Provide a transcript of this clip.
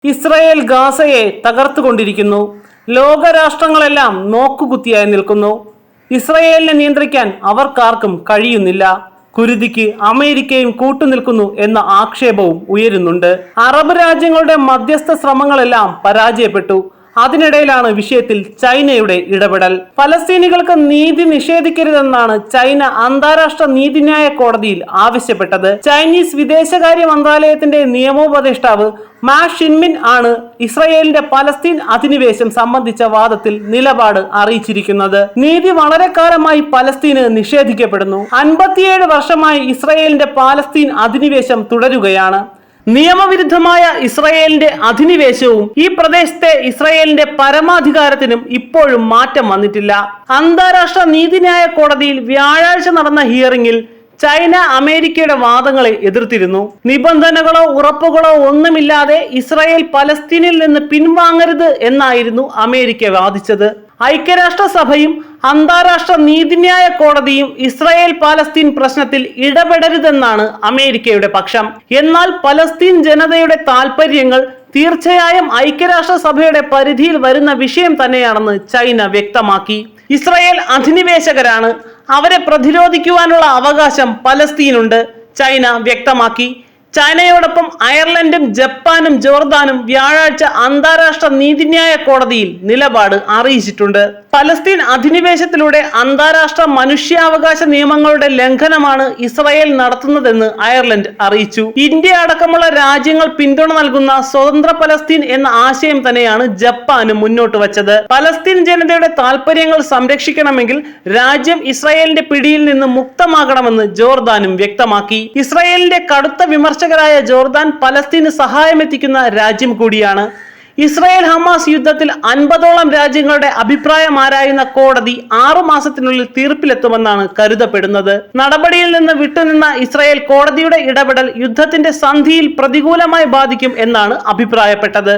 Israel ഗാസയെ തകർത്തുകൊണ്ടിരിക്കുന്നു. ലോകരാഷ്ട്രങ്ങളെല്ലാം നോക്കുകുത്തിയായി നിൽക്കുന്നു. ഇസ്രായേലിനെ നിയന്ത്രിക്കാൻ അവർക്കാർക്കും കഴിയുന്നില്ല. കുരുതിക്ക് അമേരിക്കയും കൂട്ടുനിൽക്കുന്നു എന്ന ആക്ഷേപവും ഉയരുന്നുണ്ട്. അറബ് രാജ്യങ്ങളുടെ മധ്യസ്ഥ ശ്രമങ്ങളെല്ലാം പരാജയപ്പെട്ടു. അതിനിടയിലാണ് വിഷയത്തിൽ ചൈനയുടെ ഇടപെടൽ. ഫലസ്തീനികൾക്ക് നീതി നിഷേധിക്കരുതെന്നാണ് ചൈന അന്താരാഷ്ട്ര നീതിന്യായ കോടതിയിൽ ആവശ്യപ്പെട്ടത്. ചൈനീസ് വിദേശകാര്യ മന്ത്രാലയത്തിന്റെ നിയമോപദേഷ്ടാവ് മാ ഷിൻമിൻ ആണ് ഇസ്രായേലിന്റെ പലസ്തീൻ അധിനിവേശം സംബന്ധിച്ച വാദത്തിൽ നിലപാട് അറിയിച്ചിരിക്കുന്നത്. നീതി വളരെ കാലമായി പലസ്തീന് നിഷേധിക്കപ്പെടുന്നു. 57 വർഷമായി ഇസ്രായേലിന്റെ പാലസ്തീൻ അധിനിവേശം തുടരുകയാണ്. നിയമവിരുദ്ധമായ ഇസ്രായേലിന്റെ അധിനിവേശവും ഈ പ്രദേശത്തെ ഇസ്രായേലിന്റെ പരമാധികാരത്തിനും ഇപ്പോഴും മാറ്റം വന്നിട്ടില്ല. അന്താരാഷ്ട്ര നീതിന്യായ കോടതിയിൽ വ്യാഴാഴ്ച നടന്ന ഹിയറിംഗിൽ ചൈന അമേരിക്കയുടെ വാദങ്ങളെ എതിർത്തിരുന്നു. നിബന്ധനകളോ ഉറപ്പുകളോ ഒന്നുമില്ലാതെ ഇസ്രായേൽ പലസ്തീനിൽ നിന്ന് പിൻവാങ്ങരുത് എന്നായിരുന്നു അമേരിക്ക വാദിച്ചത്. ഐക്യരാഷ്ട്രസഭയും അന്താരാഷ്ട്ര നീതിന്യായ കോടതിയും ഇസ്രായേൽ പാലസ്തീൻ പ്രശ്നത്തിൽ ഇടപെടരുതെന്നാണ് അമേരിക്കയുടെ പക്ഷം. എന്നാൽ പലസ്തീൻ ജനതയുടെ താൽപര്യങ്ങൾ തീർച്ചയായും ഐക്യരാഷ്ട്രസഭയുടെ പരിധിയിൽ വരുന്ന വിഷയം തന്നെയാണെന്ന് ചൈന വ്യക്തമാക്കി. ഇസ്രായേൽ അധിനിവേശകരാണ്, അവരെ പ്രതിരോധിക്കുവാനുള്ള അവകാശം പലസ്തീനുണ്ട്, ചൈന വ്യക്തമാക്കി. ചൈനയോടൊപ്പം അയർലൻഡും ജപ്പാനും ജോർദാനും വ്യാഴാഴ്ച അന്താരാഷ്ട്ര നീതിന്യായ കോടതിയിൽ നിലപാട് അറിയിച്ചിട്ടുണ്ട്. പലസ്തീൻ അധിനിവേശത്തിലൂടെ അന്താരാഷ്ട്ര മനുഷ്യാവകാശ നിയമങ്ങളുടെ ലംഘനമാണ് ഇസ്രായേൽ നടത്തുന്നതെന്ന് അയർലൻഡ് അറിയിച്ചു. ഇന്ത്യ അടക്കമുള്ള രാജ്യങ്ങൾ പിന്തുണ നൽകുന്ന സ്വതന്ത്ര പലസ്തീൻ എന്ന ആശയം തന്നെയാണ് ജപ്പാനും മുന്നോട്ട് വച്ചത്. പലസ്തീൻ ജനതയുടെ താൽപര്യങ്ങൾ സംരക്ഷിക്കണമെങ്കിൽ രാജ്യം ഇസ്രായേലിന്റെ പിടിയിൽ നിന്ന് മുക്തമാകണമെന്ന് ജോർദാനും വ്യക്തമാക്കി. ഇസ്രായേലിന്റെ കടുത്ത വിമർശകരായ ജോർദാൻ പലസ്തീന് സഹായമെത്തിക്കുന്ന രാജ്യം കൂടിയാണ്. ഇസ്രായേൽ ഹമാസ് യുദ്ധത്തിൽ 50ഓളം രാജ്യങ്ങളുടെ അഭിപ്രായം ആരായുന്ന കോടതി 6 മാസത്തിനുള്ളിൽ തീർപ്പിലെത്തുമെന്നാണ് കരുതപ്പെടുന്നത്. നടപടിയിൽ നിന്ന് വിട്ടുനിന്ന ഇസ്രായേൽ കോടതിയുടെ ഇടപെടൽ യുദ്ധത്തിന്റെ സന്ധിയിൽ പ്രതികൂലമായി ബാധിക്കും എന്നാണ് അഭിപ്രായപ്പെട്ടത്.